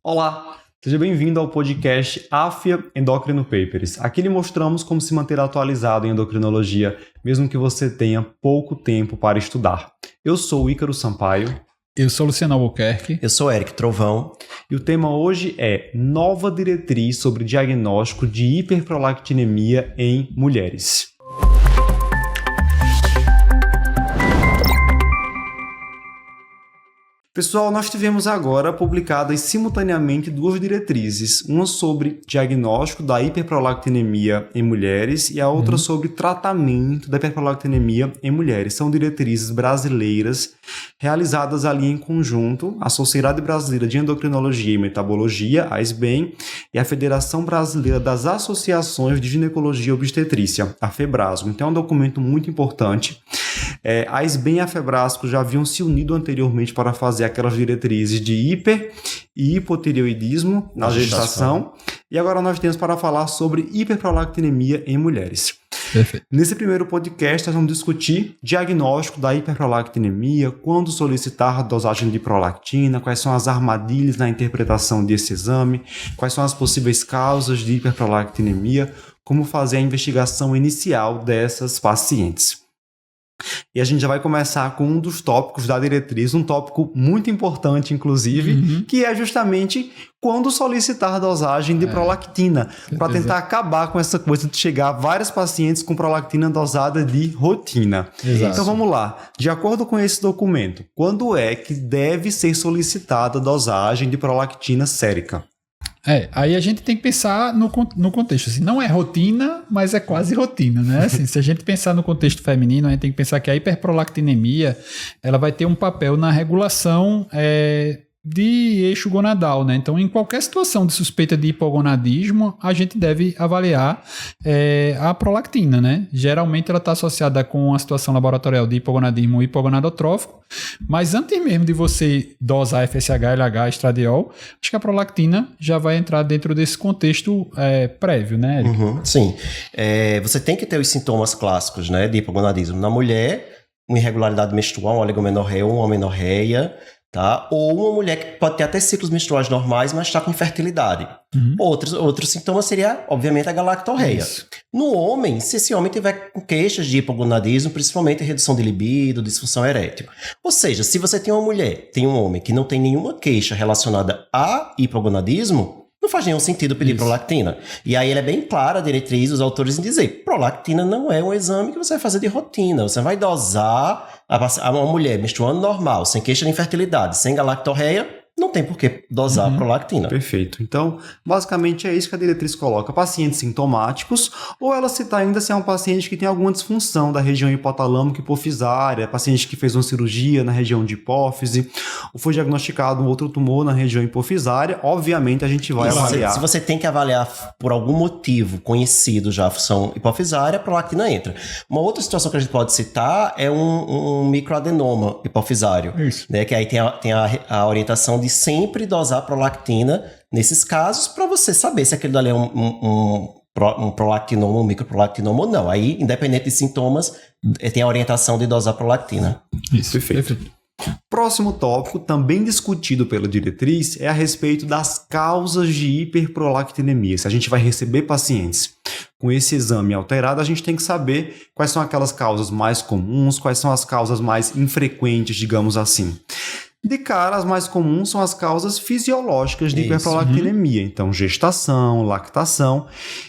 Olá, seja bem-vindo ao podcast AFIA Endocrino Papers. Aqui lhe mostramos como se manter atualizado em endocrinologia, mesmo que você tenha pouco tempo para estudar. Eu sou o Ícaro Sampaio. Eu sou Luciano Albuquerque. Eu sou Eric Trovão. E o tema hoje é nova diretriz sobre diagnóstico de hiperprolactinemia em mulheres. Pessoal, nós tivemos agora publicadas simultaneamente duas diretrizes, uma sobre diagnóstico da hiperprolactinemia em mulheres e a outra sobre tratamento da hiperprolactinemia em mulheres. São diretrizes brasileiras realizadas ali em conjunto, a Sociedade Brasileira de Endocrinologia e Metabologia, a SBEM, e a Federação Brasileira das Associações de Ginecologia e Obstetrícia, a FEBRASGO. Então é um documento muito importante. A SBEM e a FEBRASGO já haviam se unido anteriormente para fazer aquelas diretrizes de hiper e hipotireoidismo na gestação. E agora nós temos para falar sobre hiperprolactinemia em mulheres. Perfeito. Nesse primeiro podcast, nós vamos discutir diagnóstico da hiperprolactinemia, quando solicitar a dosagem de prolactina, quais são as armadilhas na interpretação desse exame, quais são as possíveis causas de hiperprolactinemia, como fazer a investigação inicial dessas pacientes. E a gente já vai começar com um dos tópicos da diretriz, um tópico muito importante, inclusive, que é justamente quando solicitar a dosagem de prolactina, para tentar acabar com essa coisa de chegar a vários pacientes com prolactina dosada de rotina. Exato. Então vamos lá, de acordo com esse documento, quando é que deve ser solicitada a dosagem de prolactina sérica? Aí a gente tem que pensar no contexto, assim, não é rotina, mas é quase rotina, né? Assim, se a gente pensar no contexto feminino, a gente tem que pensar que a hiperprolactinemia, ela vai ter um papel na regulação de eixo gonadal, né? Então, em qualquer situação de suspeita de hipogonadismo, a gente deve avaliar a prolactina, né? Geralmente ela está associada com a situação laboratorial de hipogonadismo hipogonadotrófico, mas antes mesmo de você dosar FSH, LH, estradiol, acho que a prolactina já vai entrar dentro desse contexto prévio, né, Eric? Sim. Você tem que ter os sintomas clássicos, né, de hipogonadismo. Na mulher, uma irregularidade menstrual, uma oligomenorreia ou uma amenorreia, tá? Ou uma mulher que pode ter até ciclos menstruais normais, mas está com infertilidade. Outros sintomas seria, obviamente, a galactorreia. Isso. No homem, se esse homem tiver com queixas de hipogonadismo, principalmente redução de libido, disfunção erétil. Ou seja, se você tem uma mulher, tem um homem que não tem nenhuma queixa relacionada a hipogonadismo, não faz nenhum sentido pedir prolactina. E aí ele é bem claro, a diretriz dos autores em dizer, prolactina não é um exame que você vai fazer de rotina. Você vai dosar uma mulher menstruando normal, sem queixa de infertilidade, sem galactorreia, não tem por que dosar prolactina. Perfeito. Então, basicamente é isso que a diretriz coloca. Pacientes sintomáticos, ou ela citar ainda se é um paciente que tem alguma disfunção da região hipotalâmica hipofisária, paciente que fez uma cirurgia na região de hipófise, ou foi diagnosticado um outro tumor na região hipofisária, obviamente a gente vai avaliar. Se você tem que avaliar por algum motivo conhecido já a função hipofisária, a prolactina entra. Uma outra situação que a gente pode citar é um microadenoma hipofisário. Isso. Né, que aí tem a orientação de sempre dosar prolactina nesses casos para você saber se aquele dali é um prolactinoma, um microprolactinoma ou não. Aí, independente de sintomas, tem a orientação de dosar prolactina. Isso, Perfeito. Próximo tópico, também discutido pela diretriz, é a respeito das causas de hiperprolactinemia. Se a gente vai receber pacientes com esse exame alterado, a gente tem que saber quais são aquelas causas mais comuns, quais são as causas mais infrequentes, digamos assim. De cara, as mais comuns são as causas fisiológicas de hiperprolactinemia. Então, gestação, lactação.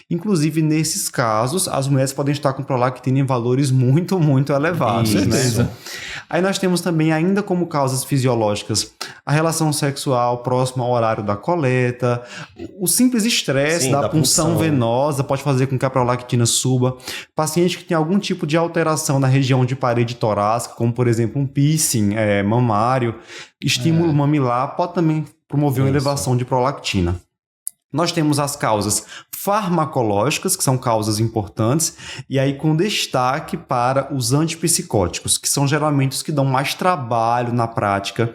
Inclusive, nesses casos, as mulheres podem estar com prolactina em valores muito, muito elevados. Com certeza. Né? Aí nós temos também, ainda como causas fisiológicas, a relação sexual próxima ao horário da coleta, o simples estresse da punção venosa pode fazer com que a prolactina suba. Paciente que tem algum tipo de alteração na região de parede torácica, como, por exemplo, um piercing mamário, estímulo mamilar, pode também promover uma elevação de prolactina. Nós temos as causas farmacológicas, que são causas importantes, e aí com destaque para os antipsicóticos, que são geralmente os que dão mais trabalho na prática,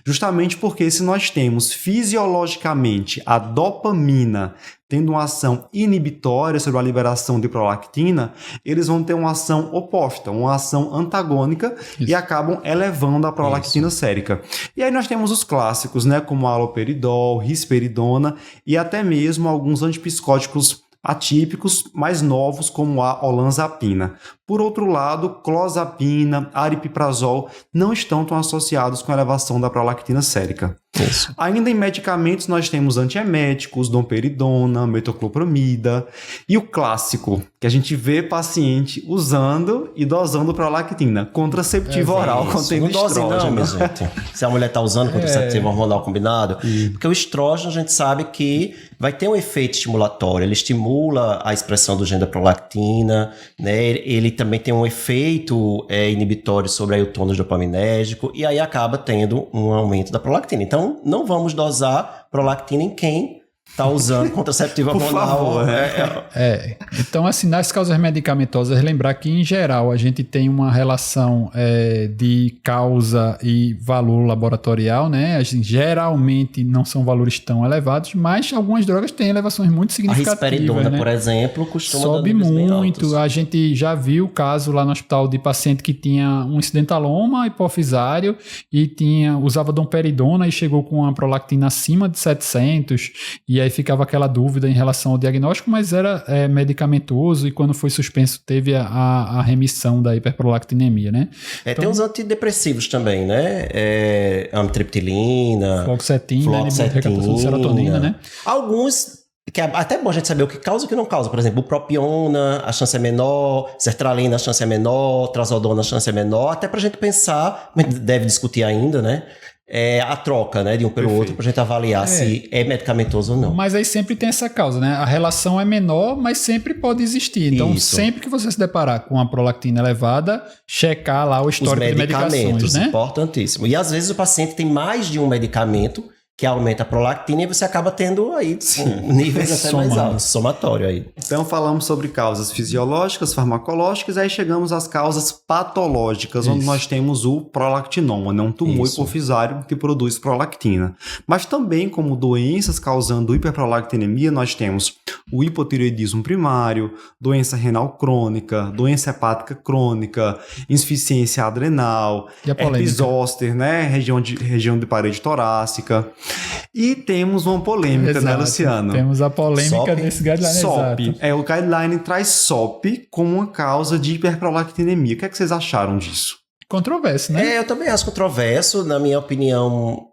justamente porque se nós temos fisiologicamente a dopamina tendo uma ação inibitória sobre a liberação de prolactina, eles vão ter uma ação oposta, uma ação antagônica e acabam elevando a prolactina sérica. E aí nós temos os clássicos, né, como haloperidol, risperidona e até mesmo alguns antipsicóticos atípicos mais novos, como a olanzapina. Por outro lado, clozapina, aripiprazol não estão tão associados com a elevação da prolactina sérica. Isso. Ainda em medicamentos, nós temos antieméticos, domperidona, metoclopramida e o clássico, que a gente vê paciente usando e dosando prolactina, contraceptivo oral contendo não dose não, estrógeno. minha gente. Se a mulher está usando contraceptivo hormonal combinado, porque o estrógeno a gente sabe que vai ter um efeito estimulatório, ele estimula a expressão do gene da prolactina, né? Ele também tem um efeito inibitório sobre o tônus dopaminérgico e aí acaba tendo um aumento da prolactina. Então, não vamos dosar prolactina em quem está usando contraceptivo hormonal. Então, assim, nas causas medicamentosas, lembrar que, em geral, a gente tem uma relação de causa e valor laboratorial, né? Geralmente não são valores tão elevados, mas algumas drogas têm elevações muito significativas. A risperidona, né? por exemplo, costuma sobe dar níveis bem muito. altos. A gente já viu o caso lá no hospital de paciente que tinha um incidentaloma hipofisário e usava domperidona e chegou com uma prolactina acima de 700 e aí ficava aquela dúvida em relação ao diagnóstico, mas era medicamentoso e quando foi suspenso teve a remissão da hiperprolactinemia, né? Tem os antidepressivos também, né? Amitriptilina, fluoxetina, recaptação de serotonina, né? Alguns que é até bom a gente saber o que causa e o que não causa. Por exemplo, bupropiona, a chance é menor, sertralina, a chance é menor, trazodona, a chance é menor, até pra gente pensar, a gente deve discutir ainda, né? A troca, né, de um pelo outro, pra gente avaliar se é medicamentoso ou não. Mas aí sempre tem essa causa, né? A relação é menor, mas sempre pode existir. Então, Isso. sempre que você se deparar com a prolactina elevada, checar lá o histórico de medicações, né? Importantíssimo. E às vezes o paciente tem mais de um medicamento que aumenta a prolactina e você acaba tendo aí níveis até mais altos, somatório aí. Então falamos sobre causas fisiológicas, farmacológicas, aí chegamos às causas patológicas, onde nós temos o prolactinoma, né? Um tumor hipofisário que produz prolactina. Mas também como doenças causando hiperprolactinemia, nós temos o hipotireoidismo primário, doença renal crônica, doença hepática crônica, insuficiência adrenal, herpes zoster, né? Região de parede torácica. E temos uma polêmica, né, Luciano? Temos a polêmica desse guideline. SOP. O guideline traz SOP como uma causa de hiperprolactinemia. O que é que vocês acharam disso? Controverso, né? Eu também acho controverso. Na minha opinião,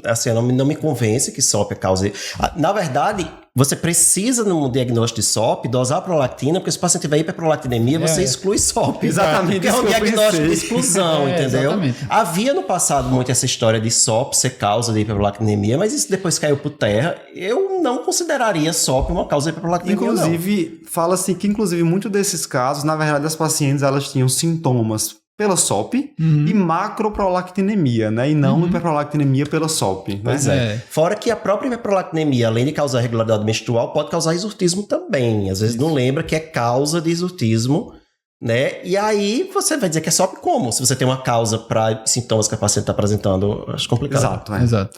assim, não me convence que SOP é causa. Na verdade, você precisa, no diagnóstico de SOP, dosar a prolactina, porque se o paciente tiver hiperprolactinemia, você exclui SOP. Exatamente. Porque é um diagnóstico de exclusão, entendeu? Exatamente. Havia no passado muito essa história de SOP ser causa de hiperprolactinemia, mas isso depois caiu por terra. Eu não consideraria SOP uma causa de hiperprolactinemia, Inclusive, fala-se que, muito desses casos, na verdade, as pacientes, elas tinham sintomas pela SOP e macroprolactinemia, né? E não hiperprolactinemia pela SOP. Né? Pois é. Fora que a própria hiperprolactinemia, além de causar irregularidade menstrual, pode causar exortismo também. Às vezes não lembra que é causa de exortismo, né? E aí você vai dizer que é SOP como? Se você tem uma causa para sintomas que a paciente está apresentando, acho complicado. Exato.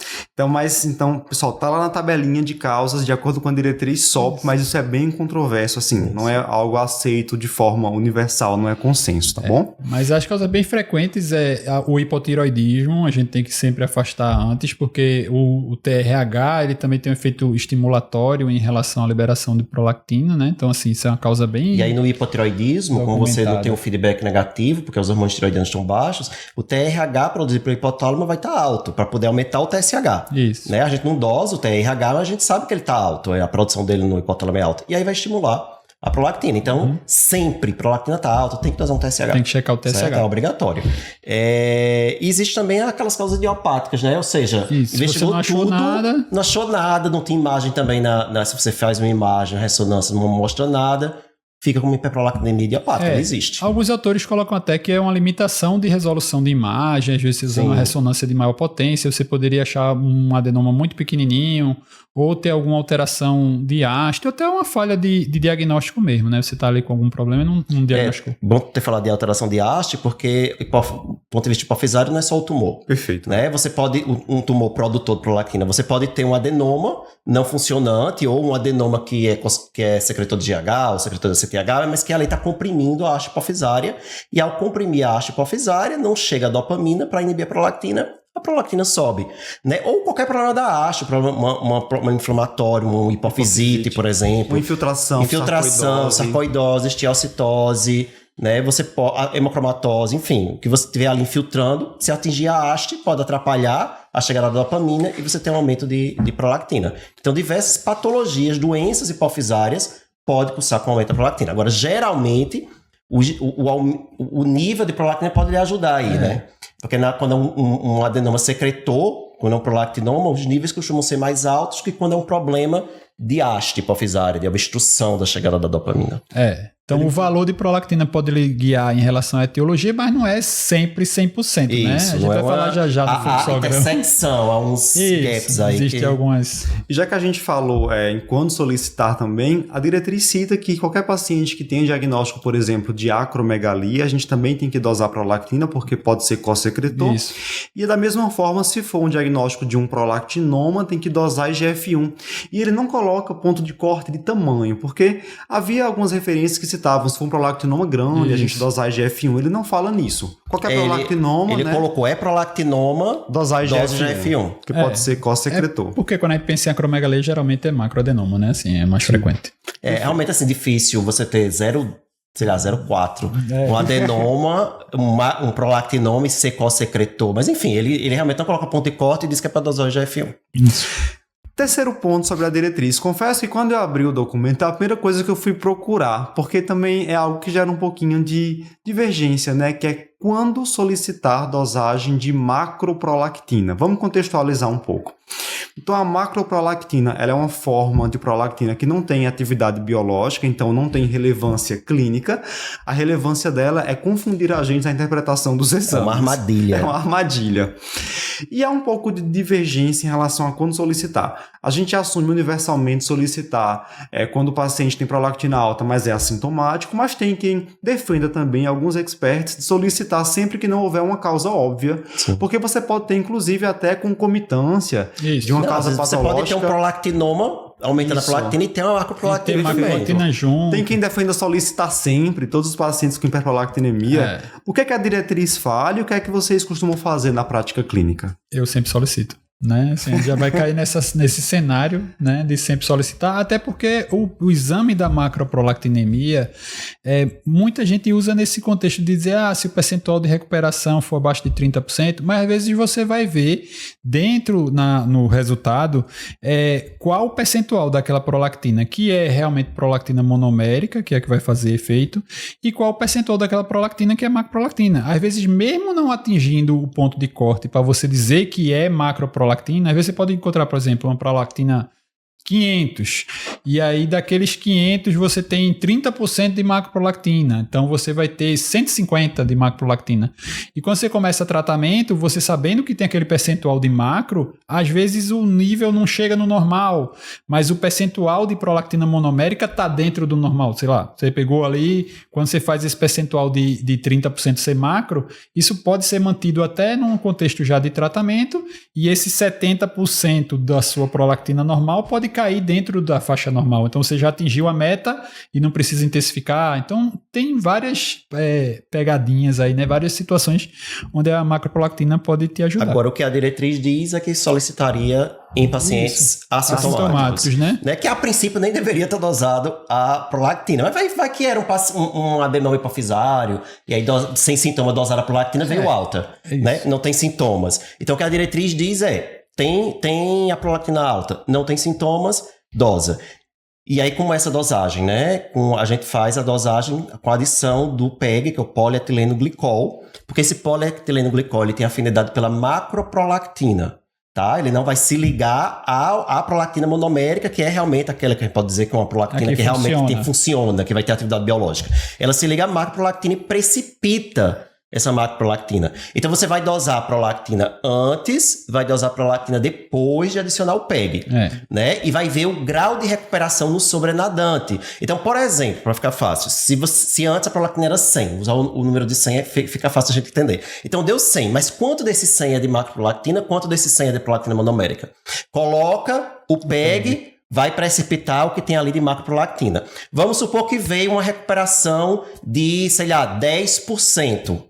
Então, pessoal, tá lá na tabelinha de causas de acordo com a diretriz SOP, mas isso é bem controverso, assim, não é algo aceito de forma universal, não é consenso, tá bom? Mas as causas bem frequentes o hipotiroidismo, a gente tem que sempre afastar antes, porque o TRH, ele também tem um efeito estimulatório em relação à liberação de prolactina, né? Então, assim, isso é uma causa bem... E aí no hipotiroidismo, como você não tem um feedback negativo, porque os hormônios tiroidianos estão baixos, o TRH produzido pelo hipotálamo vai estar alto, para poder aumentar o TSH. Isso. Né? A gente não dosa o TRH, mas a gente sabe que ele está alto, a produção dele no hipotálamo é alta. E aí vai estimular a prolactina. Então, sempre, prolactina está alta, tem que dosar um TSH. Tem que checar o TSH. Certo? É obrigatório. E existe também aquelas causas idiopáticas, né? Ou seja, investigou tudo, não achou nada, não tem imagem também, se você faz uma imagem, a ressonância não mostra nada, fica com uma hiperprolactinemia idiopática, não existe. Alguns autores colocam até que é uma limitação de resolução de imagem, às vezes você usa uma ressonância de maior potência, você poderia achar um adenoma muito pequenininho ou ter alguma alteração de haste, ou até uma falha de diagnóstico mesmo, né? Você está ali com algum problema e não diagnosticou. Bom ter falado de alteração de haste, porque do ponto de vista hipofisário não é só o tumor. Perfeito. Né? Você pode, um tumor produtor de prolactina, você pode ter um adenoma não funcionante ou um adenoma que é secretor de GH ou secretor da CTH, mas que ali está comprimindo a haste hipofisária, e ao comprimir a haste hipofisária não chega a dopamina para inibir a prolactina sobe, né? Ou qualquer problema da haste, um inflamatório, um hipofisite, por exemplo. Uma infiltração, sarcoidose, esteocitose, né? A hemocromatose, enfim, o que você tiver ali infiltrando, se atingir a haste, pode atrapalhar a chegada da dopamina e você tem um aumento de prolactina. Então, diversas patologias, doenças hipofisárias, pode cursar com aumento da prolactina. Agora, geralmente, o nível de prolactina pode lhe ajudar aí, né? Porque quando é um adenoma secretor, quando é um prolactinoma, os níveis costumam ser mais altos que quando é um problema de haste hipofisária, de obstrução da chegada da dopamina. Então, o valor de prolactina pode lhe guiar em relação à etiologia, mas não é sempre 100%, né? A gente vai falar já do fluxograma. A intersecção, há uns gaps aí. Existem algumas... E já que a gente falou em quando solicitar também, a diretriz cita que qualquer paciente que tenha diagnóstico, por exemplo, de acromegalia, a gente também tem que dosar prolactina, porque pode ser co-secretor. Isso. E da mesma forma, se for um diagnóstico de um prolactinoma, tem que dosar IGF-1. E ele não coloca ponto de corte de tamanho, porque havia algumas referências que citavam, se for um prolactinoma grande, a gente dosar IGF-1, ele não fala nisso. Qualquer prolactinoma, ele colocou prolactinoma, dosar IGF-1, que pode ser co-secretor. Porque quando a gente pensa em acromegalia, geralmente é macroadenoma, né? Assim, é mais frequente. É realmente assim, difícil você ter 0,4. Um adenoma, um prolactinoma e ser co-secretor. Mas enfim, ele realmente não coloca ponto de corte e diz que é para dosar o IGF-1. Isso. Terceiro ponto sobre a diretriz. Confesso que quando eu abri o documento, a primeira coisa que eu fui procurar, porque também é algo que gera um pouquinho de divergência, né? Que é quando solicitar dosagem de macroprolactina. Vamos contextualizar um pouco. Então, a macroprolactina, ela é uma forma de prolactina que não tem atividade biológica, então não tem relevância clínica. A relevância dela é confundir a gente na interpretação dos exames. É uma armadilha. É uma armadilha. E há um pouco de divergência em relação a quando solicitar. A gente assume universalmente solicitar quando o paciente tem prolactina alta, mas é assintomático, mas tem quem defenda também, alguns experts, de solicitar sempre que não houver uma causa óbvia. Sim. Porque você pode ter, inclusive, até concomitância de uma causa patológica. Você pode ter um prolactinoma aumentando a prolactina e tem uma macroprolactina. Tem macroprolactina junto. Tem quem defenda solicitar sempre, todos os pacientes com hiperprolactinemia. O que é que a diretriz fala e o que é que vocês costumam fazer na prática clínica? Eu sempre solicito. Né? Assim, a gente já vai cair nesse cenário, né, de sempre solicitar, até porque o exame da macroprolactinemia, muita gente usa nesse contexto de dizer, se o percentual de recuperação for abaixo de 30%, mas às vezes você vai ver dentro no resultado qual o percentual daquela prolactina que é realmente prolactina monomérica, que é a que vai fazer efeito, e qual o percentual daquela prolactina que é macroprolactina. Às vezes, mesmo não atingindo o ponto de corte para você dizer que é macroprolactina, às vezes você pode encontrar, por exemplo, uma prolactina 500, e aí daqueles 500 você tem 30% de macroprolactina, então você vai ter 150 de macroprolactina. E quando você começa tratamento, você sabendo que tem aquele percentual de macro, às vezes o nível não chega no normal, mas o percentual de prolactina monomérica está dentro do normal, sei lá, você pegou ali, quando você faz esse percentual de 30% ser macro, isso pode ser mantido até num contexto já de tratamento, e esse 70% da sua prolactina normal pode cair dentro da faixa normal. Então, você já atingiu a meta e não precisa intensificar. Então, tem várias pegadinhas aí, né? Várias situações onde a macroprolactina pode te ajudar. Agora, o que a diretriz diz é que solicitaria em pacientes assintomáticos, né? Que a princípio nem deveria ter dosado a prolactina. Mas vai que era um adenoma hipofisário e aí sem sintoma dosar a prolactina veio alta, né? Não tem sintomas. Então, o que a diretriz diz tem a prolactina alta, não tem sintomas, dosa. E aí, com essa dosagem, né? A gente faz a dosagem com a adição do PEG, que é o polietileno glicol, porque esse polietileno glicol ele tem afinidade pela macroprolactina, tá? Ele não vai se ligar à prolactina monomérica, que é realmente aquela que a gente pode dizer que é uma prolactina que realmente funciona, que vai ter atividade biológica. Ela se liga à macroprolactina e precipita essa macroprolactina. Então você vai dosar a prolactina antes, vai dosar a prolactina depois de adicionar o PEG, né? E vai ver o grau de recuperação no sobrenadante. Então, por exemplo, para ficar fácil, se antes a prolactina era 100, usar o número de 100 fica fácil a gente entender. Então deu 100, mas quanto desse 100 é de macroprolactina, quanto desse 100 é de prolactina monomérica? Coloca o PEG, vai precipitar o que tem ali de macroprolactina. Vamos supor que veio uma recuperação de, sei lá, 10%.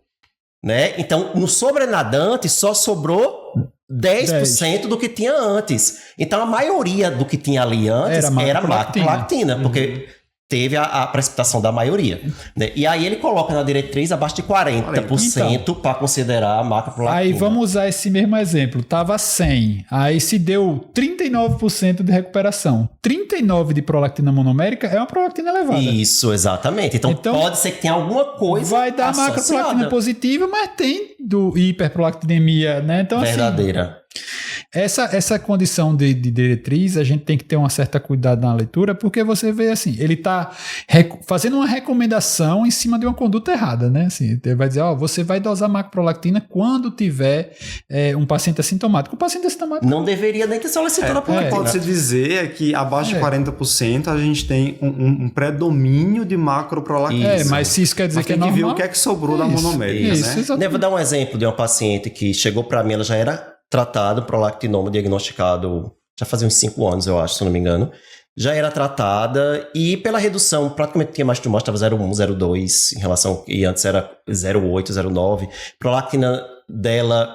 Né? Então, no sobrenadante só sobrou 10% do que tinha antes. Então, a maioria do que tinha ali antes era macroprolactina, porque teve a precipitação da maioria. Né? E aí ele coloca na diretriz abaixo de 40% para considerar a macroprolactina. Aí vamos usar esse mesmo exemplo. Tava 100, aí se deu 39% de recuperação. 39% de prolactina monomérica é uma prolactina elevada. Isso, exatamente. Então pode ser que tenha alguma coisa vai dar macroprolactina positiva, mas tem do hiperprolactinemia, né? Então, verdadeira. Essa condição de diretriz, a gente tem que ter uma certa cuidado na leitura, porque você vê assim, ele está fazendo uma recomendação em cima de uma conduta errada, né? Assim, ele vai dizer, você vai dosar macroprolactina quando tiver um paciente assintomático. O paciente assintomático não deveria nem ter solicitado a prolactina. Pode-se dizer que abaixo de 40% a gente tem um predomínio de macroprolactina. Mas se isso quer dizer que é normal... tem que ver o que é que sobrou da monomérica, né? Vou dar um exemplo de uma paciente que chegou para mim, ela já era tratado, prolactinoma diagnosticado já fazia uns 5 anos, eu acho, se não me engano. Já era tratada e pela redução, praticamente tinha mais tumor, estava 0,1, 0,2 em relação, e antes era 0,8, 0,9. Prolactina dela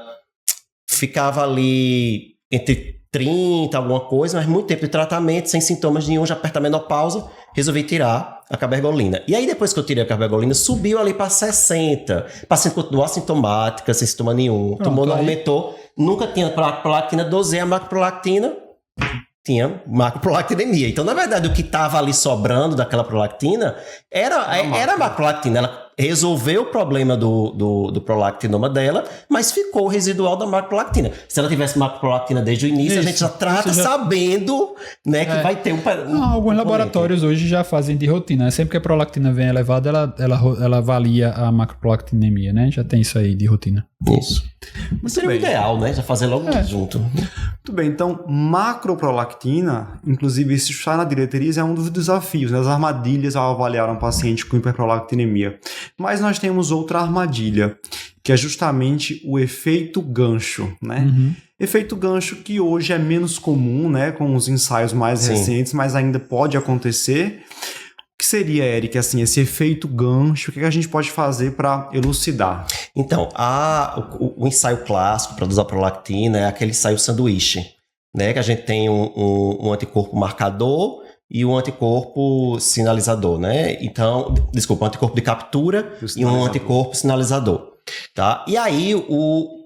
ficava ali entre 30, alguma coisa, mas muito tempo de tratamento, sem sintomas nenhum, já perto da menopausa, resolvi tirar a cabergolina. E aí, depois que eu tirei a cabergolina, subiu ali para 60. O paciente continuou assintomática, sem sintoma nenhum. O tumor não aumentou. Nunca tinha prolactina, dosei a macroprolactina, tinha macroprolactinemia. Então, na verdade, o que estava ali sobrando daquela prolactina era a macroprolactina. Ela resolveu o problema do prolactinoma dela, mas ficou o residual da macroprolactina. Se ela tivesse macroprolactina desde o início, a gente já trata sabendo, né, que vai ter alguns laboratórios hoje já fazem de rotina. Sempre que a prolactina vem elevada, ela avalia a macroprolactinemia, né? Já tem isso aí de rotina. Isso. Mas seria o ideal, né? Já fazer logo junto. Muito bem, então macroprolactina, inclusive isso está na diretriz, é um dos desafios, né? As armadilhas ao avaliar um paciente com hiperprolactinemia. Mas nós temos outra armadilha, que é justamente o efeito gancho, né? Efeito gancho que hoje é menos comum, né? Com os ensaios mais recentes, mas ainda pode acontecer. O que seria, Eric, assim, esse efeito gancho? O que a gente pode fazer para elucidar? Então, o ensaio clássico para dosar prolactina é aquele ensaio sanduíche, né? Que a gente tem um anticorpo marcador e um anticorpo sinalizador, né? Então, desculpa, um anticorpo de captura e um anticorpo sinalizador, tá? E aí,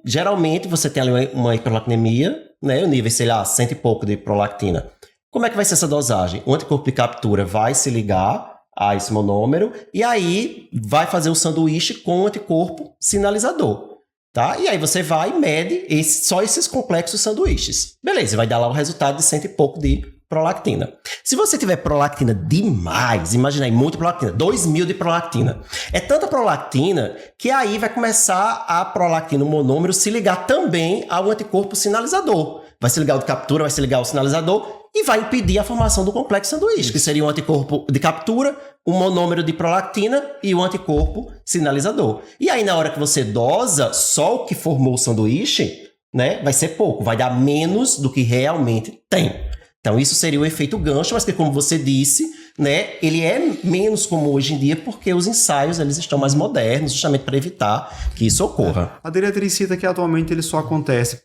geralmente, você tem ali uma hiperprolactinemia, né? O nível, sei lá, 100 e pouco de prolactina. Como é que vai ser essa dosagem? O anticorpo de captura vai se ligar a esse monômero e aí vai fazer o sanduíche com o anticorpo sinalizador, tá? E aí você vai e mede só esses complexos sanduíches. Beleza, vai dar lá o resultado de 100 e pouco de prolactina. Se você tiver prolactina demais, imagina aí, muita prolactina, 2.000 de prolactina. É tanta prolactina que aí vai começar a prolactina, o monômero, se ligar também ao anticorpo sinalizador. Vai se ligar o de captura, vai se ligar o sinalizador e vai impedir a formação do complexo sanduíche, que seria um anticorpo de captura, um monômero de prolactina e um anticorpo sinalizador. E aí, na hora que você dosa, só o que formou o sanduíche, né, vai ser pouco, vai dar menos do que realmente tem. Então, isso seria o efeito gancho, mas que, como você disse, né, ele é menos comum hoje em dia porque os ensaios eles estão mais modernos, justamente para evitar que isso ocorra. A diretriz cita que atualmente ele só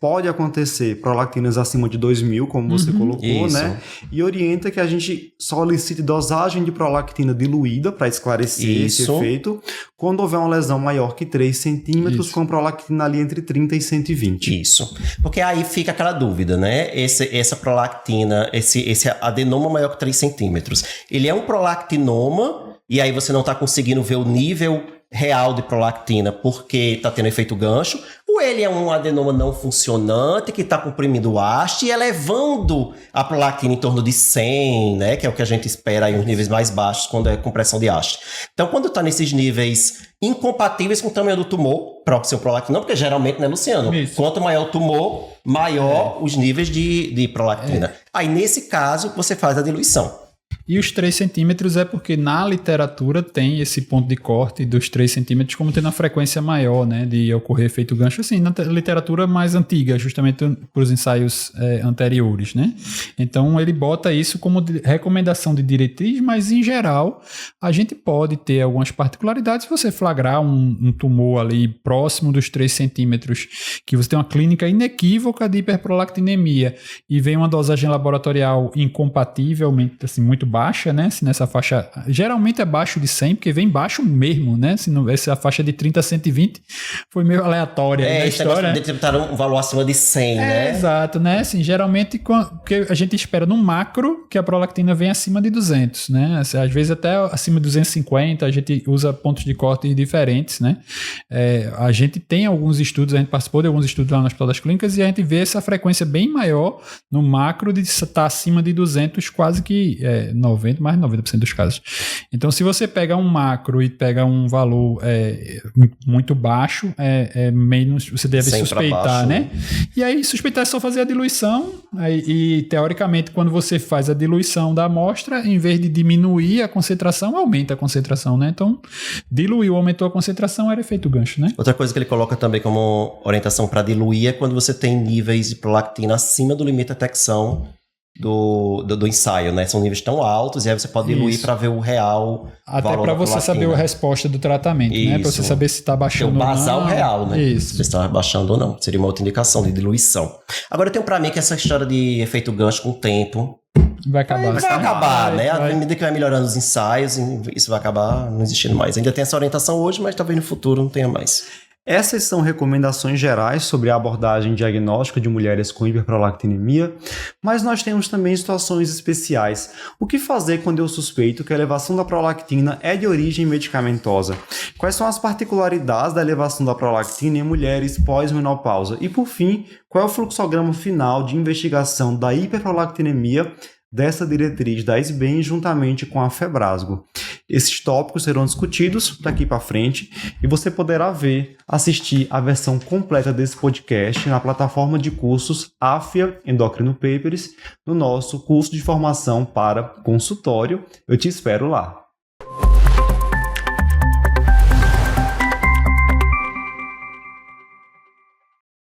pode acontecer prolactinas acima de 2.000, como você colocou, isso. né? E orienta que a gente solicite dosagem de prolactina diluída para esclarecer esse efeito, quando houver uma lesão maior que 3 centímetros, com prolactina ali entre 30 e 120. Isso. Porque aí fica aquela dúvida, né? Essa prolactina, esse adenoma maior que 3 centímetros, ele é um prolactinoma, e aí você não está conseguindo ver o nível real de prolactina porque está tendo efeito gancho, ou ele é um adenoma não funcionante que está comprimindo o haste e elevando a prolactina em torno de 100, né, que é o que a gente espera em uns níveis mais baixos quando é compressão de haste. Então, quando está nesses níveis incompatíveis com o tamanho do tumor, seu prolactina, porque geralmente, né, Luciano? Isso. Quanto maior o tumor, maior os níveis de prolactina. Aí, nesse caso, você faz a diluição. E os 3 centímetros é porque na literatura tem esse ponto de corte dos 3 centímetros como tendo uma frequência maior, né, de ocorrer efeito gancho, assim, na literatura mais antiga, justamente por os ensaios anteriores, né? Então ele bota isso como recomendação de diretriz, mas em geral a gente pode ter algumas particularidades. Se você flagrar um tumor ali próximo dos 3 centímetros, que você tem uma clínica inequívoca de hiperprolactinemia e vem uma dosagem laboratorial incompativelmente, assim, muito baixa, né? Se nessa faixa, geralmente é abaixo de 100, porque vem baixo mesmo, né? Se a faixa de 30 a 120 foi meio aleatória na história. Detectaram um valor acima de 100, né? Exato, né? Assim, geralmente, porque a gente espera no macro que a prolactina vem acima de 200, né? Assim, às vezes até acima de 250, a gente usa pontos de corte diferentes, né? A gente tem alguns estudos, a gente participou de alguns estudos lá no Hospital das Clínicas e a gente vê essa frequência bem maior no macro de estar acima de 200, quase que mais de 90% dos casos. Então, se você pega um macro e pega um valor muito baixo, menos você deve suspeitar, baixo, né? E aí, suspeitar é só fazer a diluição. E, teoricamente, quando você faz a diluição da amostra, em vez de diminuir a concentração, aumenta a concentração, né? Então, diluiu, aumentou a concentração, era efeito gancho, né? Outra coisa que ele coloca também como orientação para diluir é quando você tem níveis de prolactina acima do limite de detecção do ensaio, né? São níveis tão altos e aí você pode diluir para ver o real até valor. Até para você saber a resposta do tratamento, né? Para você saber se está baixando ou não. O basal real, né? Isso. Se está baixando ou não. Seria uma outra indicação de diluição. Agora eu tenho para mim que essa história de efeito gancho com o tempo vai acabar. Vai acabar, né? À medida que vai melhorando os ensaios, isso vai acabar não existindo mais. Ainda tem essa orientação hoje, mas talvez no futuro não tenha mais. Essas são recomendações gerais sobre a abordagem diagnóstica de mulheres com hiperprolactinemia, mas nós temos também situações especiais. O que fazer quando eu suspeito que a elevação da prolactina é de origem medicamentosa? Quais são as particularidades da elevação da prolactina em mulheres pós-menopausa? E, por fim, qual é o fluxograma final de investigação da hiperprolactinemia dessa diretriz da SBEM juntamente com a Febrasgo? Esses tópicos serão discutidos daqui para frente e você poderá assistir a versão completa desse podcast na plataforma de cursos AFIA Endocrino Papers, no nosso curso de formação para consultório. Eu te espero lá.